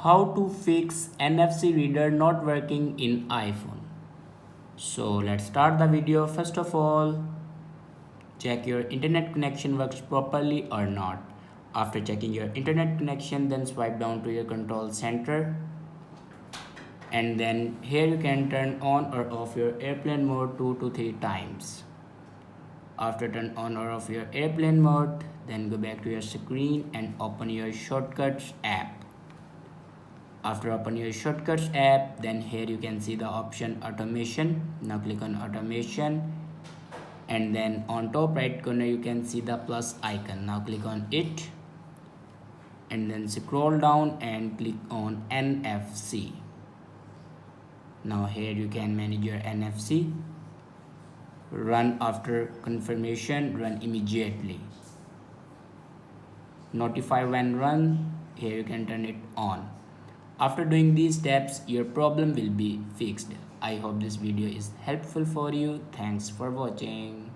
How to fix NFC reader not working in iPhone. So let's start the video. First of all, check your internet connection works properly or not. After checking your internet connection, then swipe down to your control center, and then here you can turn on or off your airplane mode 2 to 3 times. After turn on or off your airplane mode, then go back to your screen and open your shortcuts app. After open your shortcuts app, then here you can see the option automation. Now click on automation, and then on top right corner you can see the plus icon. Now click on it, and then scroll down and click on NFC. Now here you can manage your NFC. Run after confirmation, run immediately. Notify when run, here you can turn it on. After doing these steps, your problem will be fixed. I hope this video is helpful for you. Thanks for watching.